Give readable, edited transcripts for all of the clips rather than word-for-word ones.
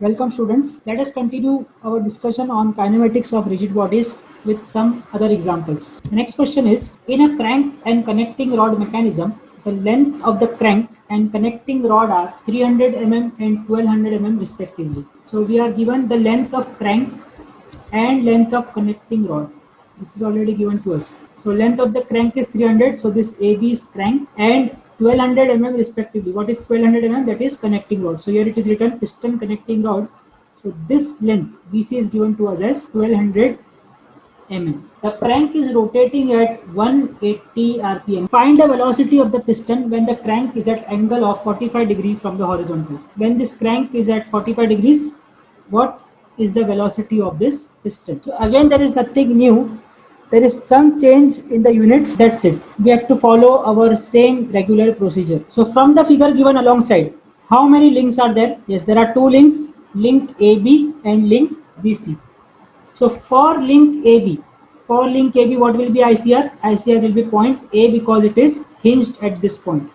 Welcome students. Let us continue our discussion on kinematics of rigid bodies with some other examples. The next question is, in a crank and connecting rod mechanism, the length of the crank and connecting rod are 300 mm and 1200 mm respectively. So we are given the length of crank and length of connecting rod. This is already given to us. So length of the crank is 300. So this AB is crank and 1200 mm respectively. What is 1200 mm? That is connecting rod. So here it is written piston connecting rod. So this length BC is given to us as 1200 mm. The crank is rotating at 180 rpm. Find the velocity of the piston when the crank is at angle of 45 degrees from the horizontal. When this crank is at 45 degrees, what is the velocity of this piston? So again, there is nothing new. There is some change in the units. That's it. We have to follow our same regular procedure. So from the figure given alongside, how many links are there? Yes, there are two links, link AB and link BC. So for link AB, what will be ICR? ICR will be point A because it is hinged at this point.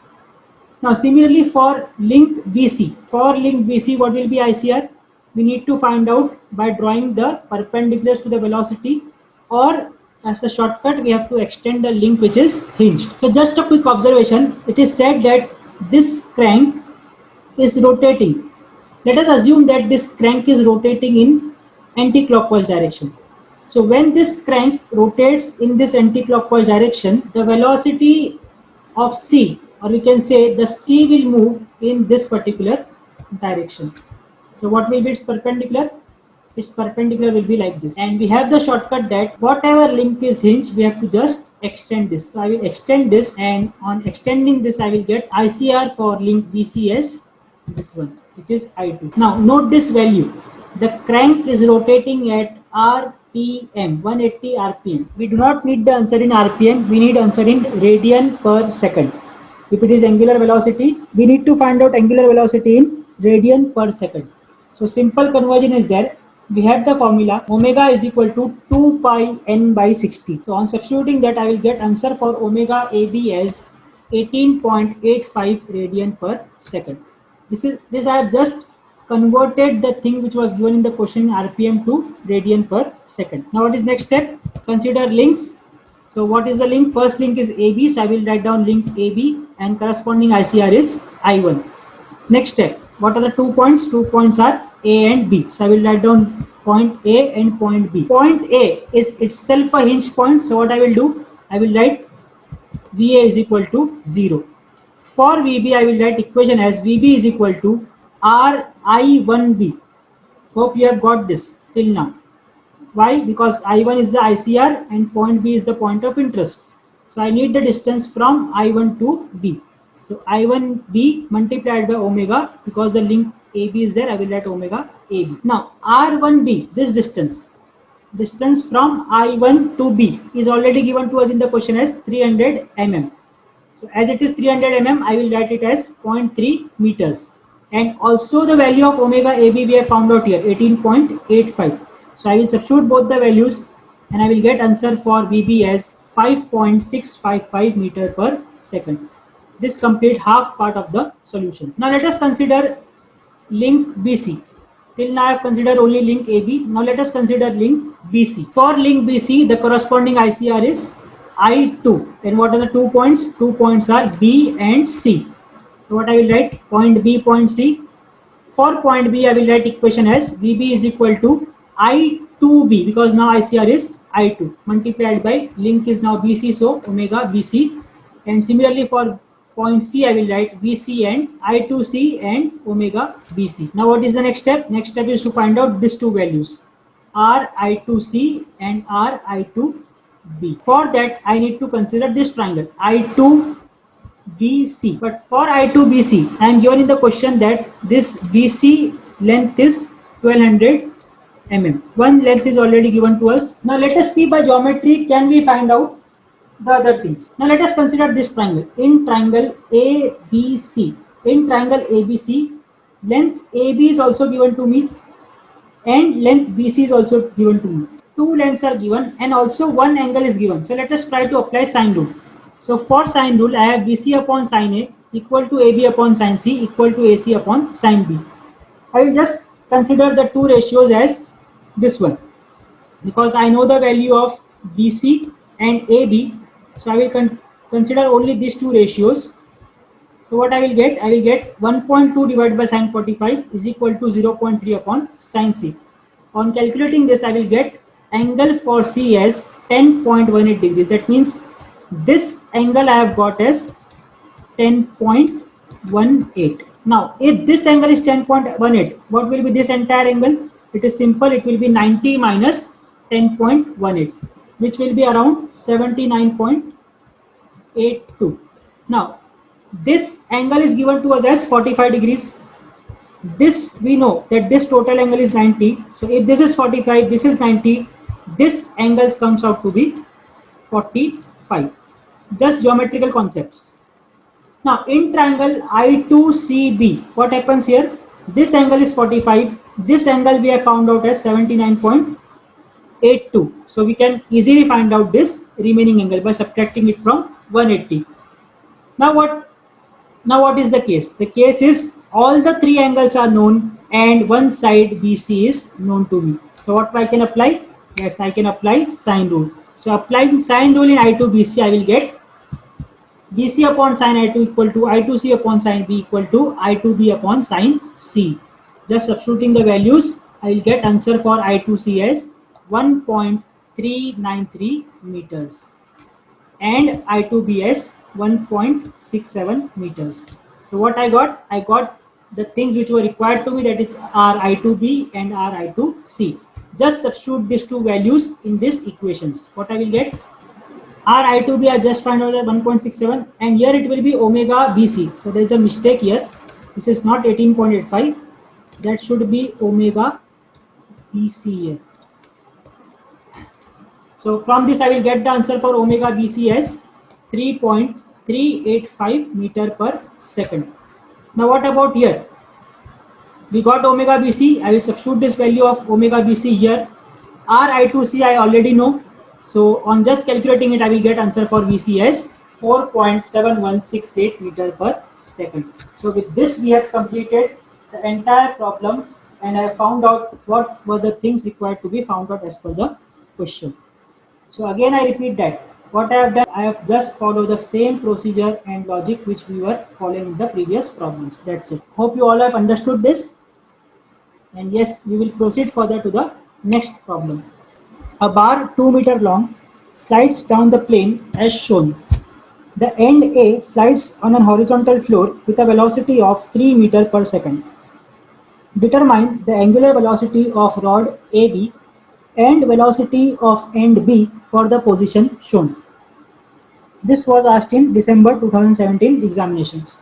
Now similarly for link BC, what will be ICR? We need to find out by drawing the perpendiculars to the velocity, or as a shortcut we have to extend the link which is hinged. So just a quick observation, it is said that this crank is rotating. Let us assume that this crank is rotating in anti-clockwise direction. So when this crank rotates in this anti-clockwise direction, the velocity of C, or we can say the C, will move in this particular direction. So what will be its perpendicular? Its perpendicular will be like this. And we have the shortcut that whatever link is hinged, we have to just extend this. So I will extend this, and on extending this I will get ICR for link BC as this one, which is I2. Now note this value. The crank is rotating at RPM, 180 RPM. We do not need the answer in RPM, we need answer in radian per second. If it is angular velocity, we need to find out angular velocity in radian per second. So simple conversion is there. We have the formula omega is equal to 2 pi n by 60. So on substituting that, I will get answer for omega AB as 18.85 radian per second. This I have just converted the thing which was given in the question RPM to radian per second. Now what is next step? Consider links. So what is the link? First link is AB, so I will write down link AB, and corresponding ICR is I1. Next step, what are the 2 points? 2 points are A and B. So I will write down point A and point B. Point A is itself a hinge point. So what I will do? I will write VA is equal to 0. For VB, I will write equation as VB is equal to RI1B. Hope you have got this till now. Why? Because I1 is the ICR and point B is the point of interest. So I need the distance from I1 to B. So I1B multiplied by omega, because the link AB is there, I will write omega AB. Now R1B, this distance from I1 to B is already given to us in the question as 300 mm. So as it is 300 mm, I will write it as 0.3 meters. And also the value of omega AB we have found out here, 18.85. So I will substitute both the values, and I will get answer for VB as 5.655 meter per second. This complete half part of the solution. Now let us consider link BC. Till now I have considered only link AB. Now let us consider link BC. For link BC, the corresponding ICR is I2. Then what are the 2 points? 2 points are B and C. So what I will write? Point B, point C. For point B, I will write equation as VB is equal to I2B, because now ICR is I2 multiplied by link is now BC, so omega BC. And similarly for point C, I will write VC and I2C and omega BC. Now what is the next step? Next step is to find out these two values, R I2C and R I2B. For that, I need to consider this triangle I2BC. But for I2BC, I am given in the question that this BC length is 1200 mm. One length is already given to us. Now let us see by geometry, can we find out the other things. Now let us consider this triangle. In triangle ABC, length AB is also given to me, and length BC is also given to me. Two lengths are given, and also one angle is given. So let us try to apply sine rule. So for sine rule, I have BC upon sine A equal to AB upon sine C equal to AC upon sine B. I will just consider the two ratios as this one, because I know the value of BC and AB, so I will consider only these two ratios. So what I will get? I will get 1.2 divided by sine 45 is equal to 0.3 upon sine C. On calculating this, I will get angle for C as 10.18 degrees. That means this angle I have got as 10.18. Now, if this angle is 10.18, what will be this entire angle? It is simple. It will be 90 minus 10.18, which will be around 79.82. Now, this angle is given to us as 45 degrees. This we know that this total angle is 90. So if this is 45, this is 90, this angle comes out to be 45. Just geometrical concepts. Now in triangle I2CB, what happens here? This angle is 45. This angle we have found out as 79.82. So we can easily find out this remaining angle by subtracting it from 180. Now what is the case? The case is all the three angles are known and one side BC is known to me. So what I can apply? Yes, I can apply sine rule. So applying sine rule in I2BC, I will get BC upon sine I2 equal to I2C upon sine B equal to I2B upon sine C. Just substituting the values, I will get answer for I2C as 1.393 meters and I2B as 1.67 meters. So what I got? I got the things which were required to me, that is R I2B and R I2C. Just substitute these two values in these equations. What I will get? R I2B I just find out that 1.67, and here it will be omega BC. So there is a mistake here. This is not 18.85. That should be omega BC here. So from this I will get the answer for omega BC as 3.385 meter per second. Now what about here? We got omega BC. I will substitute this value of omega BC here. R I2C I already know. So on just calculating it, I will get answer for VC as 4.7168 meter per second. So with this we have completed the entire problem, and I have found out what were the things required to be found out as per the question. So again I repeat that what I have done, I have just followed the same procedure and logic which we were following in the previous problems. That's it. Hope you all have understood this. And yes, we will proceed further to the next problem. A bar 2 meter long slides down the plane as shown. The end A slides on an horizontal floor with a velocity of 3 meter per second. Determine the angular velocity of rod AB and velocity of end B for the position shown. This was asked in December 2017 examinations.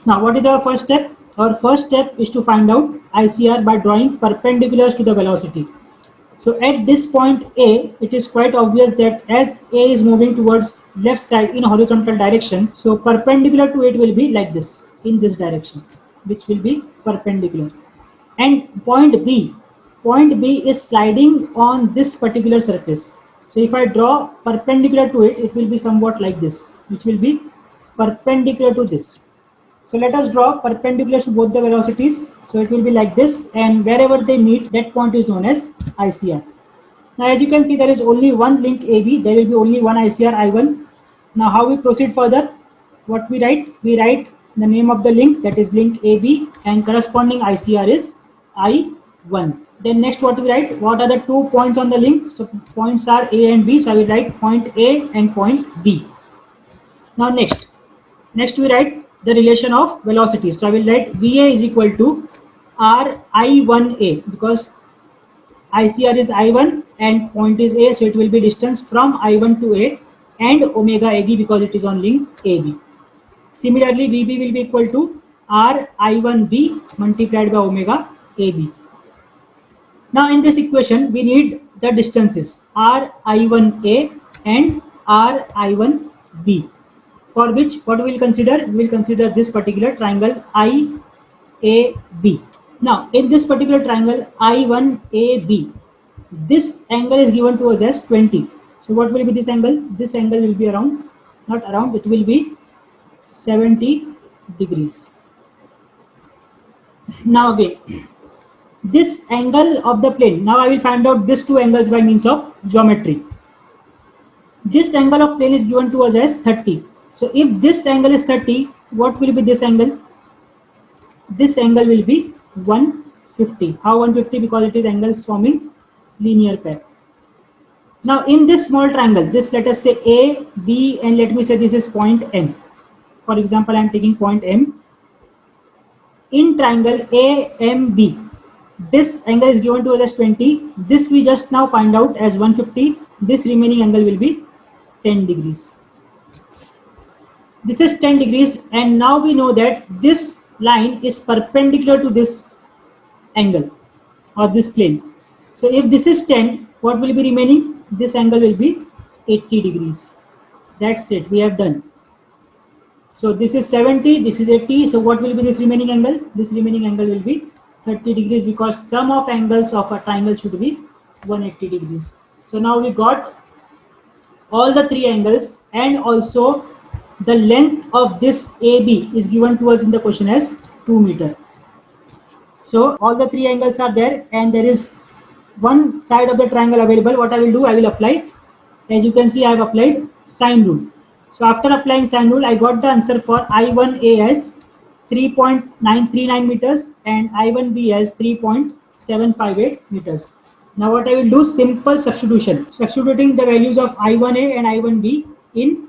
Now what is our first step? Our first step is to find out ICR by drawing perpendiculars to the velocity. So at this point A, it is quite obvious that as A is moving towards left side in horizontal direction, so perpendicular to it will be like this, in this direction, which will be perpendicular. And point B is sliding on this particular surface. So if I draw perpendicular to it, it will be somewhat like this, which will be perpendicular to this. So let us draw perpendicular to both the velocities. So it will be like this, and wherever they meet, that point is known as ICR. Now as you can see, there is only one link AB. There will be only one ICR I1. Now how we proceed further? What we write? We write the name of the link, that is link AB, and corresponding ICR is I1. Then next what we write? What are the 2 points on the link? So points are A and B. So I will write point A and point B. Now next we write the relation of velocities. So I will write VA is equal to R I1A, because ICR is I1 and point is A, so it will be distance from I1 to A, and omega AB because it is on link AB. Similarly, VB will be equal to R I1B multiplied by omega AB. Now in this equation, we need the distances R I1A and R I1B. For which, what we will consider? We will consider this particular triangle IAB. Now, in this particular triangle I1AB, this angle is given to us as 20. So, what will be this angle? This angle will be around, not around, it will be 70 degrees. Now again, this angle of the plane. Now I will find out these two angles by means of geometry. This angle of plane is given to us as 30. So if this angle is 30, what will be this angle? This angle will be 150. How 150? Because it is angles forming linear pair. Now in this small triangle, this let us say A, B, and let me say this is point M. For example, I am taking point M. In triangle AMB, this angle is given to us as 20. This we just now find out as 150. This remaining angle will be 10 degrees. This is 10 degrees, and now we know that this line is perpendicular to this angle or this plane. So if this is 10, what will be remaining? This angle will be 80 degrees. That's it, we have done. So this is 70, this is 80. So what will be this remaining angle? This remaining angle will be 30 degrees, because sum of angles of a triangle should be 180 degrees. So now we got all the three angles, and also the length of this AB is given to us in the question as 2 meter. So all the three angles are there, and there is one side of the triangle available. What I will do, I will apply. As you can see, I have applied sine rule. So after applying sine rule, I got the answer for I1A as 3.939 meters and I1B as 3.758 meters. Now what I will do, simple substitution. Substituting the values of I1A and I1B in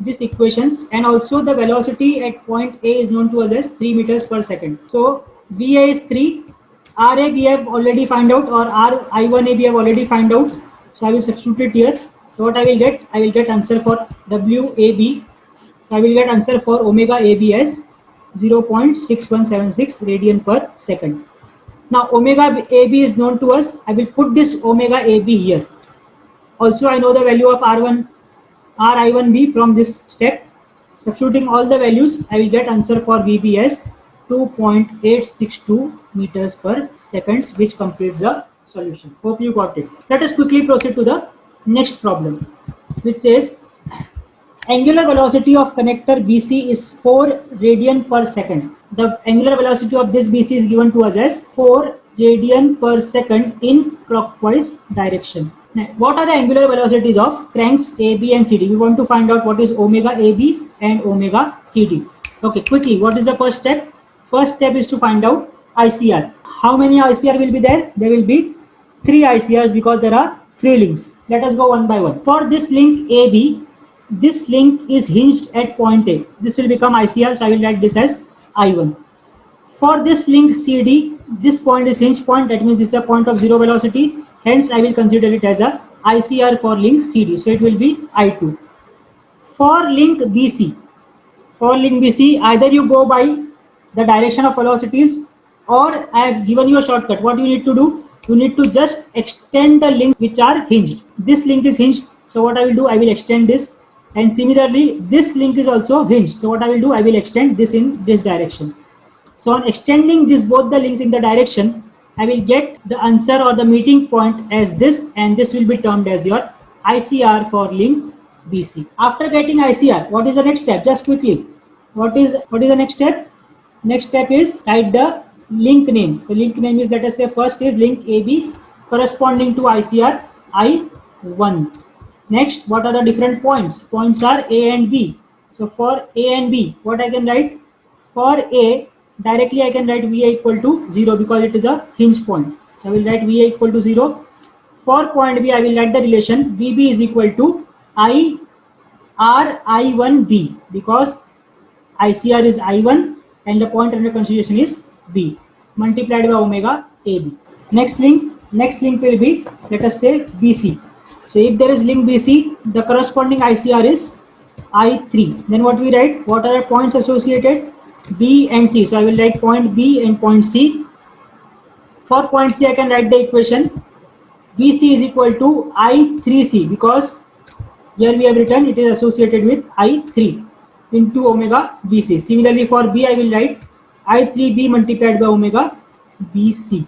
these equations, and also the velocity at point A is known to us as 3 meters per second. So VA is 3, RA we have already found out, or I1A we have already found out. So I will substitute it here. So what I will get answer for WAB. I will get answer for omega AB as 0.6176 radian per second. Now omega AB is known to us. I will put this omega AB here. Also I know the value of R1, RI1B from this step. Substituting all the values, I will get answer for VB as 2.862 meters per second, which completes the solution. Hope you got it. Let us quickly proceed to the next problem, which says angular velocity of connector BC is 4 radian per second. The angular velocity of this BC is given to us as 4 radian per second in clockwise direction. Now, what are the angular velocities of cranks AB and CD? We want to find out what is omega AB and omega CD. Okay, quickly, what is the first step? First step is to find out ICR. How many ICR will be there? There will be 3 ICRs, because there are 3 links. Let us go one by one. For this link AB, this link is hinged at point A. This will become ICR, so I will write this as I1. For this link CD, this point is hinged point, that means this is a point of zero velocity. Hence, I will consider it as a ICR for link CD. So it will be I2. For link BC, either you go by the direction of velocities, or I have given you a shortcut. What you need to do? You need to just extend the links which are hinged. This link is hinged, so what I will do, I will extend this, and similarly this link is also hinged. So what I will do, I will extend this in this direction. So on extending this both the links in the direction, I will get the answer or the meeting point as this, and this will be termed as your ICR for link BC. After getting ICR, what is the next step? Just quickly, what is the next step? Next step is write the link name. The link name is, let us say, first is link AB corresponding to ICR I1. Next, what are the different points? Points are A and B. So for A and B, what I can write? For A, directly I can write VA equal to 0, because it is a hinge point. So I will write VA equal to 0. For point B, I will write the relation VB is equal to I1B, because ICR is I1 and the point under consideration is B, multiplied by omega AB. Next link will be, let us say, BC. So if there is link BC, the corresponding ICR is I3. Then what we write? What are the points associated? B and C. So I will write point B and point C. For point C, I can write the equation BC is equal to I3C, because here we have written it is associated with I3 into omega BC. Similarly for B, I will write I3B multiplied by omega BC.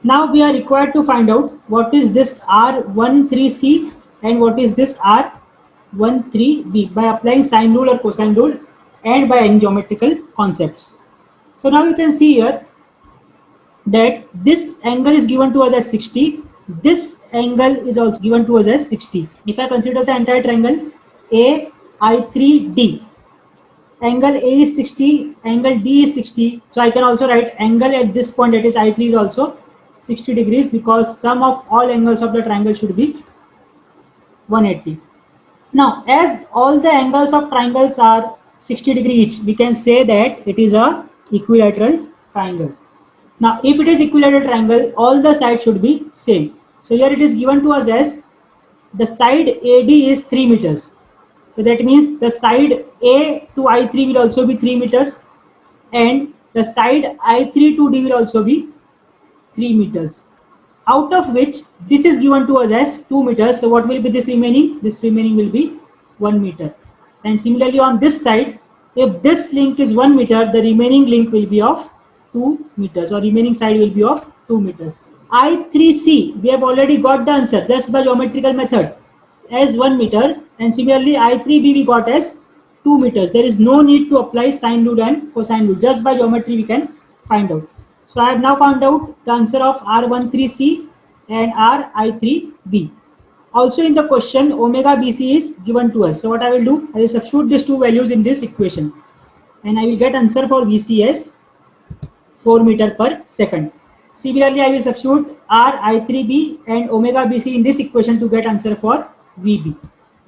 Now we are required to find out what is this R13C and what is this R13B by applying sine rule or cosine rule and by any geometrical concepts. So now you can see here, that this angle is given to us as 60. This angle is also given to us as 60. If I consider the entire triangle AI3D, angle A is 60, angle D is 60. So I can also write angle at this point, that is I3, is also 60 degrees, because sum of all angles of the triangle should be 180. Now, as all the angles of triangles are 60 degree each, we can say that it is a equilateral triangle. Now, if it is equilateral triangle, all the sides should be same. So here it is given to us as the side AD is 3 meters. So that means the side A to I3 will also be 3 meter, and the side I3 to D will also be 3 meters. Out of which this is given to us as 2 meters. So what will be this remaining? This remaining will be 1 meter. And similarly on this side, if this link is 1 meter, the remaining link will be of 2 meters, or remaining side will be of 2 meters. I3C, we have already got the answer just by geometrical method as 1 meter, and similarly I3B we got as 2 meters. There is no need to apply sine rule and cosine rule. Just by geometry we can find out. So I have now found out the answer of R13C and RI3B. Also in the question, omega BC is given to us. So what I will do, I will substitute these two values in this equation, and I will get answer for VC as 4 meter per second. Similarly, I will substitute RI3B and omega BC in this equation to get answer for VB.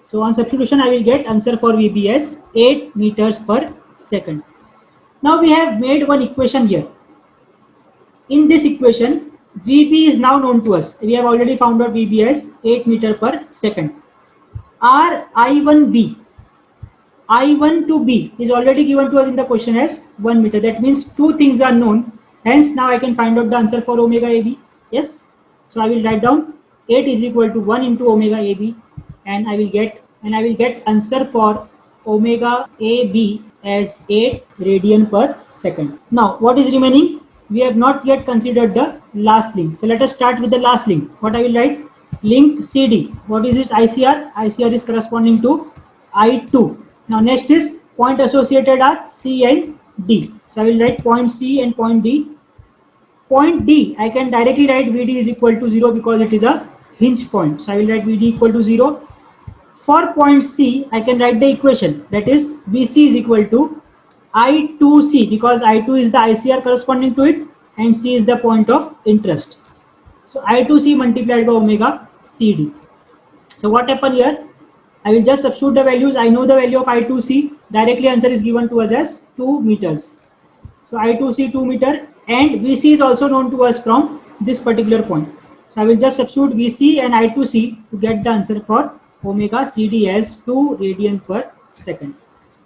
So on substitution, I will get answer for VB as 8 meters per second. Now we have made one equation here. In this equation, VB is now known to us. We have already found out VB as 8 meter per second. RI1B, I1 to B is already given to us in the question as 1 meter. That means two things are known. Hence now I can find out the answer for omega AB. Yes. So I will write down 8 is equal to 1 into omega AB, and I will get answer for omega AB as 8 radian per second. Now what is remaining? We have not yet considered the last link. So let us start with the last link. What I will write? Link CD. What is its ICR? ICR is corresponding to I2. Now next is point associated are C and D. So I will write point C and point D. Point D, I can directly write VD is equal to 0 because it is a hinge point. So I will write VD equal to 0. For point C, I can write the equation, that is VC is equal to I2C, because I2 is the ICR corresponding to it and C is the point of interest. So I2C multiplied by omega CD. So what happened here? I will just substitute the values. I know the value of I2C. Directly answer is given to us as 2 meters. So I2C 2 meter, and VC is also known to us from this particular point. So I will just substitute VC and I2C to get the answer for omega CD as 2 radian per second.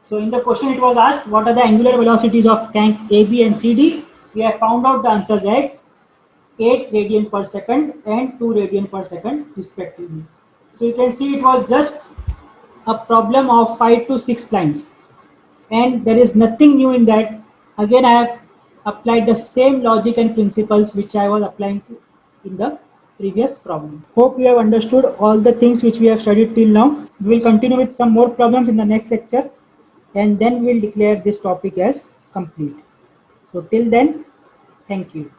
So in the question it was asked, what are the angular velocities of tank AB and CD? We have found out the answers as 8 radian per second and 2 radian per second respectively. So you can see it was just a problem of 5 to 6 lines, and there is nothing new in that. Again, I have applied the same logic and principles which I was applying in the previous problem. Hope you have understood all the things which we have studied till now. We will continue with some more problems in the next lecture, and then we will declare this topic as complete. So till then, thank you.